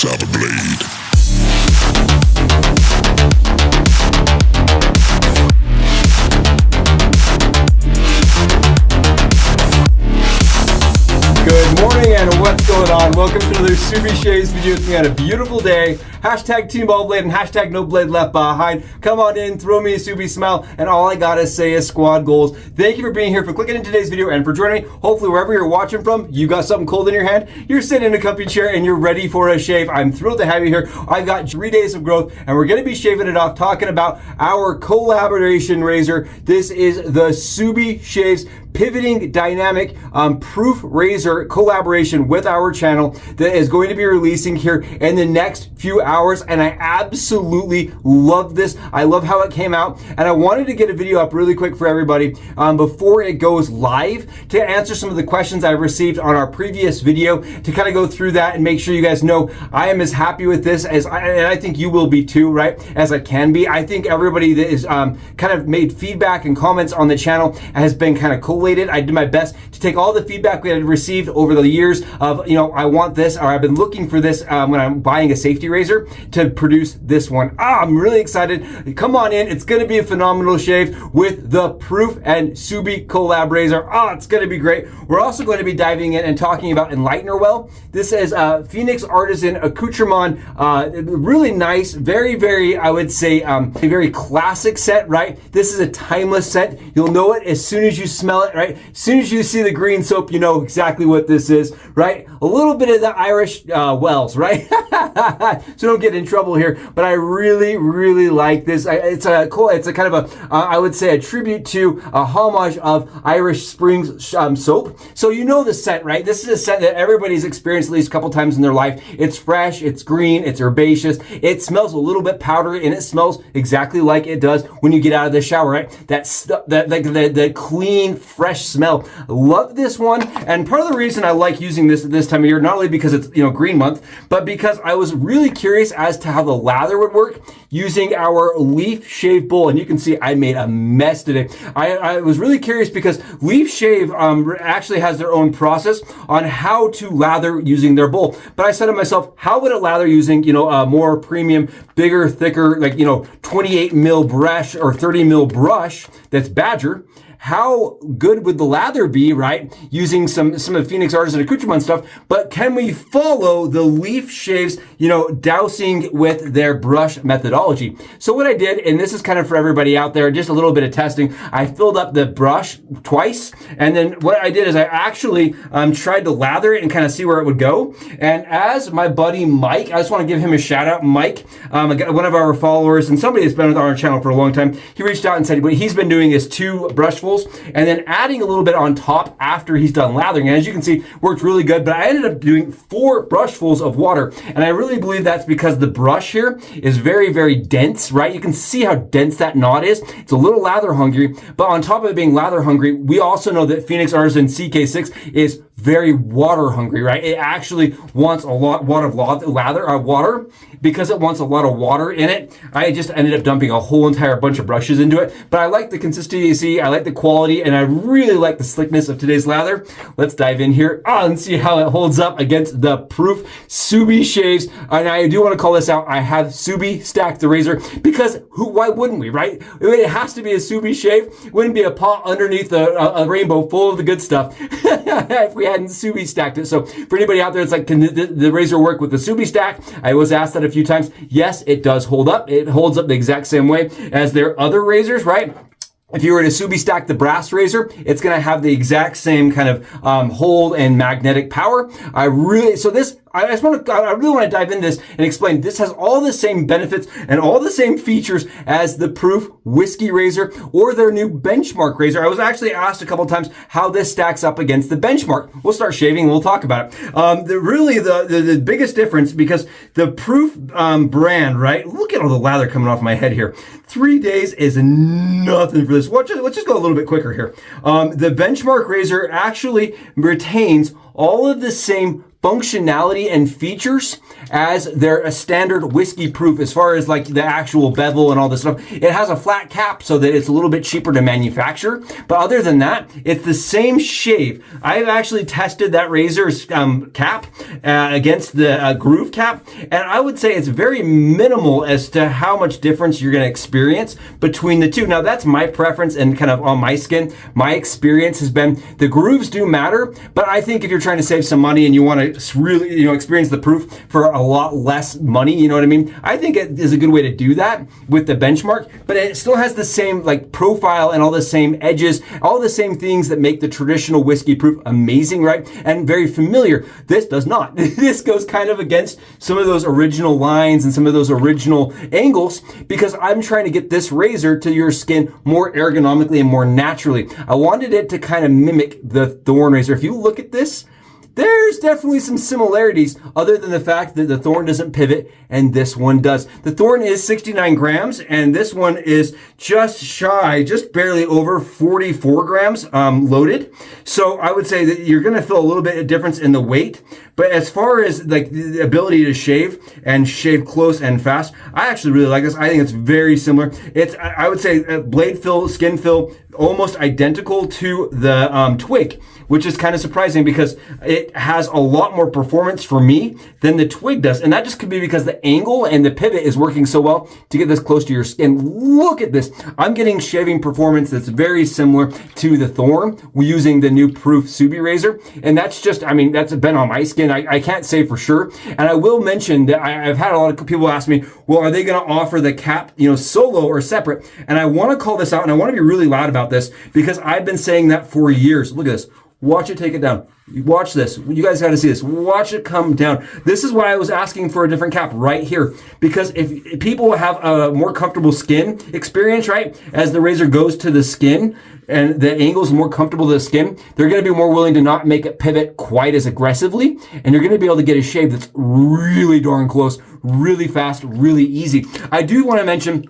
have a blade. Good morning and what's going on? Welcome to another Subie Shaves video with me on a beautiful day. Hashtag Team Ball Blade and hashtag No Blade Left Behind. Come on in, throw me a Subie smile, and all I gotta say is squad goals. Thank you for being here, for clicking in today's video, and for joining me. Hopefully wherever you're watching from, you got something cold in your hand, you're sitting in a comfy chair, and you're ready for a shave. I'm thrilled to have you here. I've got 3 days of growth, and we're gonna be shaving it off, talking about our collaboration razor. This is the Subie Shaves Pivoting Dynamic Proof Razor collaboration with our channel that is going to be releasing here in the next few hours, and I absolutely love this. I love how it came out, and I wanted to get a video up really quick for everybody before it goes live to answer some of the questions I've received on our previous video, to kind of go through that and make sure you guys know I am as happy with this as and I think you will be too, right, as I can be. I think everybody that is kind of made feedback and comments on the channel has been kind of collated. I did my best to take all the feedback we had received over the years of, you know, I want this, or I've been looking for this when I'm buying a safety razor, to produce this one. I'm really excited. Come on in. It's going to be a phenomenal shave with the Proof and Subie collab razor. It's going to be great. We're also going to be diving in and talking about Enlightener well. This is Phoenix Artisan accoutrement. Really nice, very, I would say, a very classic scent, right? This is a timeless scent. You'll know it as soon as you smell it, right? As soon as you see the green soap, you know exactly what this is, right? A little bit of the Irish Wells, right? So don't get in trouble here, but I really like this. It's a kind of a, I would say, a tribute to, a homage of Irish Springs soap. So you know the scent, right? This is a scent that everybody's experienced at least a couple times in their life. It's fresh, it's green, it's herbaceous, it smells a little bit powdery, and it smells exactly like it does when you get out of the shower, right? The clean, fresh smell. Love this one, and part of the reason I like using this at this time of year, not only because it's, you know, green month, but because I was really curious as to how the lather would work using our LEAFSHAVE bowl. And you can see I made a mess today. I was really curious because LEAFSHAVE actually has their own process on how to lather using their bowl. But I said to myself, how would it lather using, you know, a more premium, bigger, thicker, like, you know, 28 mil brush or 30 mil brush that's Badger? How good would the lather be, right? Using some of Phoenix Artisan accoutrement stuff, but can we follow the LEAFSHAVE's, you know, dousing with their brush methodology? So what I did, and this is kind of for everybody out there, just a little bit of testing, I filled up the brush twice, and then what I did is I actually tried to lather it and kind of see where it would go. And as my buddy Mike, I just want to give him a shout out, Mike, one of our followers, and somebody that's been on our channel for a long time, he reached out and said what he's been doing is 2 brushfuls and then adding a little bit on top after he's done lathering. And as you can see, worked really good, but I ended up doing 4 brushfuls of water. And I really believe that's because the brush here is very dense, right? You can see how dense that knot is. It's a little lather hungry, but on top of it being lather hungry, we also know that Phoenix Artisan CK6 is very water hungry, right? It actually wants a lot of water. Because it wants a lot of water in it, I just ended up dumping a whole entire bunch of brushes into it. But I like the consistency, I like the quality, and I really like the slickness of today's lather. Let's dive in here and see how it holds up against the Proof Subie Shaves. And I do want to call this out. I have Subie stacked the razor because why wouldn't we, right? It has to be a Subie shave. It wouldn't be a pot underneath a rainbow full of the good stuff if we hadn't Subie stacked it. So for anybody out there, it's like, can the razor work with the Subie stack? I was asked that a few times. Yes, it does hold up. It holds up the exact same way as their other razors, right? If you were to Subie stack the brass razor, it's going to have the exact same kind of hold and magnetic power. I really want to dive into this and explain. This has all the same benefits and all the same features as the Proof Whiskey razor or their new Benchmark razor. I was actually asked a couple times how this stacks up against the Benchmark. We'll start shaving and we'll talk about it. The biggest difference, because the Proof brand, right? Look at all the lather coming off my head here. 3 days is nothing for this. Let's just go a little bit quicker here. The Benchmark razor actually retains all of the same functionality and features as their standard whiskey proof as far as like the actual bevel and all this stuff. It has a flat cap so that it's a little bit cheaper to manufacture. But other than that, it's the same shave. I've actually tested that razor's cap against the groove cap, and I would say it's very minimal as to how much difference you're going to experience between the two. Now that's my preference and kind of on my skin. My experience has been the grooves do matter, but I think if you're trying to save some money and you want to really, experience the proof for a lot less money, you know what I mean? I think it is a good way to do that with the benchmark, but it still has the same like profile and all the same edges, all the same things that make the traditional whiskey proof amazing, right? And very familiar. This does not. This goes kind of against some of those original lines and some of those original angles because I'm trying to get this razor to your skin more ergonomically and more naturally. I wanted it to kind of mimic the Thorn razor. If you look at this, there's definitely some similarities other than the fact that the Thorn doesn't pivot and this one does. The Thorn is 69 grams and this one is just barely over 44 grams loaded. So I would say that you're going to feel a little bit of difference in the weight. But as far as like the ability to shave and shave close and fast, I actually really like this. I think it's very similar. It's, I would say, blade fill, skin fill, almost identical to the Twig, which is kind of surprising because it has a lot more performance for me than the Twig does. And that just could be because the angle and the pivot is working so well to get this close to your skin. Look at this. I'm getting shaving performance that's very similar to the Thorn using the new Proof Subie razor. And that's just, I mean, that's been on my skin. I can't say for sure. And I will mention that I've had a lot of people ask me, well, are they going to offer the cap, solo or separate? And I want to call this out and I want to be really loud about this because I've been saying that for years. Look at this. Watch it take it down. Watch this. You guys got to see this. Watch it come down. This is why I was asking for a different cap right here. Because if people have a more comfortable skin experience, right, as the razor goes to the skin and the angle is more comfortable to the skin, they're going to be more willing to not make it pivot quite as aggressively. And you're going to be able to get a shave that's really darn close, really fast, really easy. I do want to mention,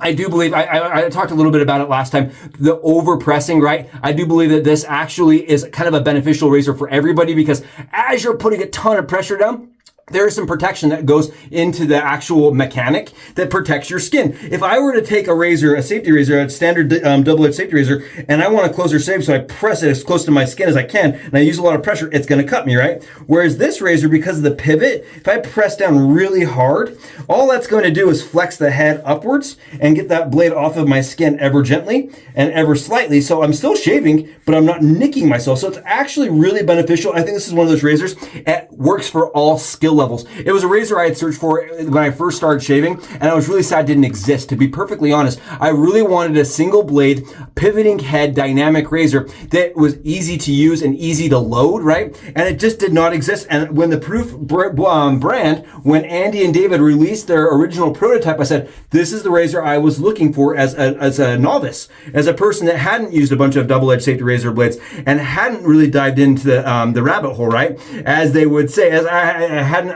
I do believe, I talked a little bit about it last time, the overpressing, right? I do believe that this actually is kind of a beneficial razor for everybody because as you're putting a ton of pressure down, there is some protection that goes into the actual mechanic that protects your skin. If I were to take a razor, a safety razor, a standard double-edged safety razor, and I want to close or shave, so I press it as close to my skin as I can, and I use a lot of pressure, it's going to cut me, right? Whereas this razor, because of the pivot, if I press down really hard, all that's going to do is flex the head upwards and get that blade off of my skin ever gently and ever slightly. So I'm still shaving, but I'm not nicking myself. So it's actually really beneficial. I think this is one of those razors that works for all skill levels. It was a razor I had searched for when I first started shaving, and I was really sad it didn't exist. To be perfectly honest, I really wanted a single blade, pivoting head, dynamic razor that was easy to use and easy to load, right? And it just did not exist. And when the Proof brand, when Andy and David released their original prototype, I said, this is the razor I was looking for as a novice, as a person that hadn't used a bunch of double-edged safety razor blades and hadn't really dived into the rabbit hole, right? As they would say, as I hadn't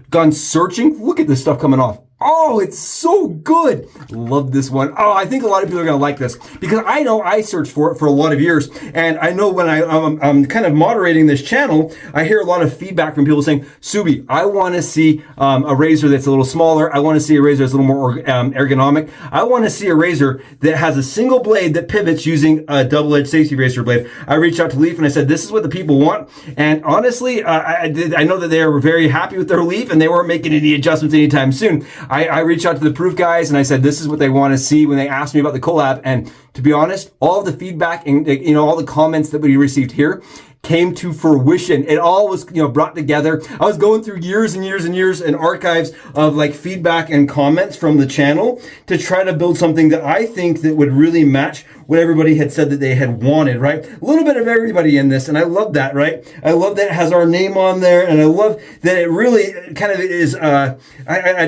gone searching. Look at this stuff coming off. Oh, it's so good. Love this one. Oh, I think a lot of people are going to like this because I know I searched for it for a lot of years. And I know when I'm kind of moderating this channel, I hear a lot of feedback from people saying, Subie, I want to see a razor that's a little smaller. I want to see a razor that's a little more ergonomic. I want to see a razor that has a single blade that pivots using a double-edged safety razor blade. I reached out to Leaf and I said, this is what the people want. And honestly, I know that they were very happy with their Leaf and they weren't making any adjustments anytime soon. I reached out to the Proof guys and I said, this is what they want to see when they asked me about the collab. And to be honest, all of the feedback and all the comments that we received here came to fruition. It all was, brought together. I was going through years and years and years and archives of like feedback and comments from the channel to try to build something that I think that would really match what everybody had said that they had wanted, right? A little bit of everybody in this, and I love that, right? I love that it has our name on there, and I love that it really kind of is a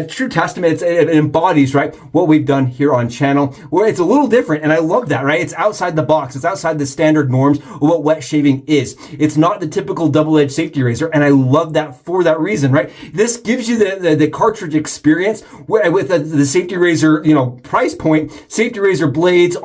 true testament. It embodies, right, what we've done here on channel, where it's a little different, and I love that, right? It's outside the box. It's outside the standard norms of what wet shaving is. It's not the typical double-edged safety razor, and I love that for that reason, right? This gives you the cartridge experience with the safety razor, you know, price point. Safety razor blades,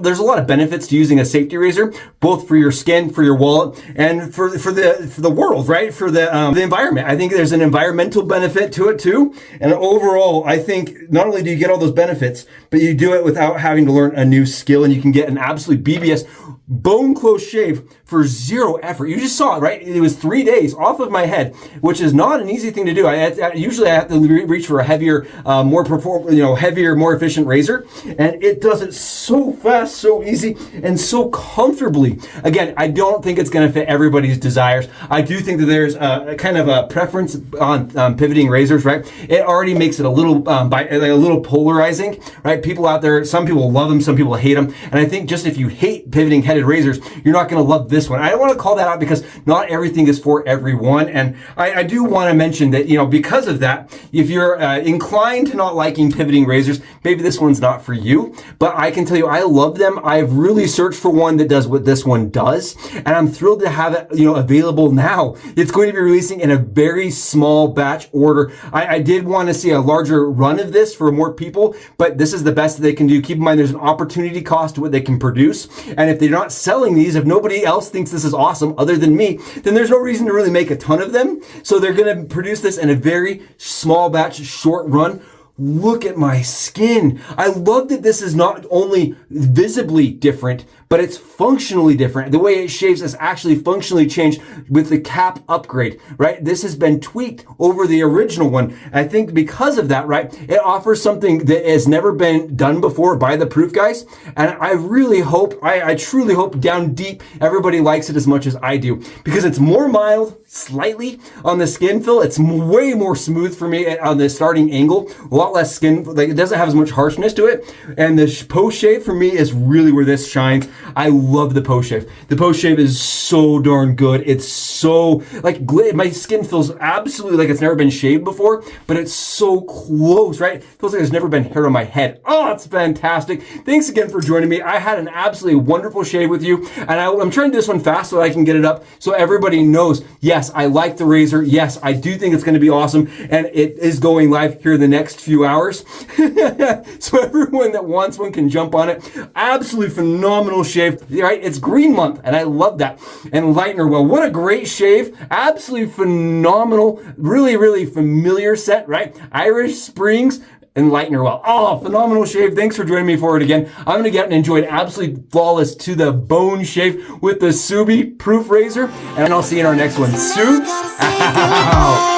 there's a lot of benefits to using a safety razor, both for your skin, for your wallet, and for the world, right? For the environment. I think there's an environmental benefit to it too. And overall, I think not only do you get all those benefits, but you do it without having to learn a new skill, and you can get an absolute BBS bone close shave for zero effort. You just saw it, right? It was 3 days off of my head, which is not an easy thing to do. Usually I have to reach for a heavier, heavier, more efficient razor, and it does it so fast, so easy, and so comfortably. Again, I don't think it's going to fit everybody's desires. I do think that there's a kind of a preference on pivoting razors, right? It already makes it a little polarizing, right? People out there, some people love them, some people hate them, and I think just if you hate pivoting headed razors, you're not going to love this one. I don't want to call that out because not everything is for everyone, and I do want to mention that, you know, because of that, if you're inclined to not liking pivoting razors, maybe this one's not for you. But I can tell you, I love them. I've really searched for one that does what this one does, and I'm thrilled to have it, you know, available now. It's going to be releasing in a very small batch order. I did want to see a larger run of this for more people, but this is the best that they can do. Keep in mind, there's an opportunity cost to what they can produce, and if they're not selling these, if nobody else thinks this is awesome other than me, then there's no reason to really make a ton of them. So they're going to produce this in a very small batch, short run. Look at my skin. I love that this is not only visibly different, but it's functionally different. The way it shaves is actually functionally changed with the cap upgrade, right? This has been tweaked over the original one. I think because of that, right, it offers something that has never been done before by the Proof guys. And I really hope, I truly hope down deep, everybody likes it as much as I do, because it's more mild, slightly on the skin fill. It's way more smooth for me on the starting angle, a lot less skin, like it doesn't have as much harshness to it. And the post shave for me is really where this shines. I love the post shave. The post shave is so darn good. It's so like my skin feels absolutely like it's never been shaved before, but it's so close, right? It feels like there's never been hair on my head. Oh, it's fantastic. Thanks again for joining me. I had an absolutely wonderful shave with you, and I'm trying to do this one fast so I can get it up so everybody knows, yes, I like the razor. Yes, I do think it's going to be awesome, and it is going live here in the next few hours. So everyone that wants one can jump on it. Absolutely phenomenal shave, right? It's green month, and I love that. Enlightener, well, what a great shave. Absolutely phenomenal. Really, really familiar set, right? Irish Springs, Enlightener, well, oh, phenomenal shave. Thanks for joining me for it again. I'm going to get and enjoy an absolutely flawless to the bone shave with the Subie Proof Razor, and I'll see you in our next one. Suits out.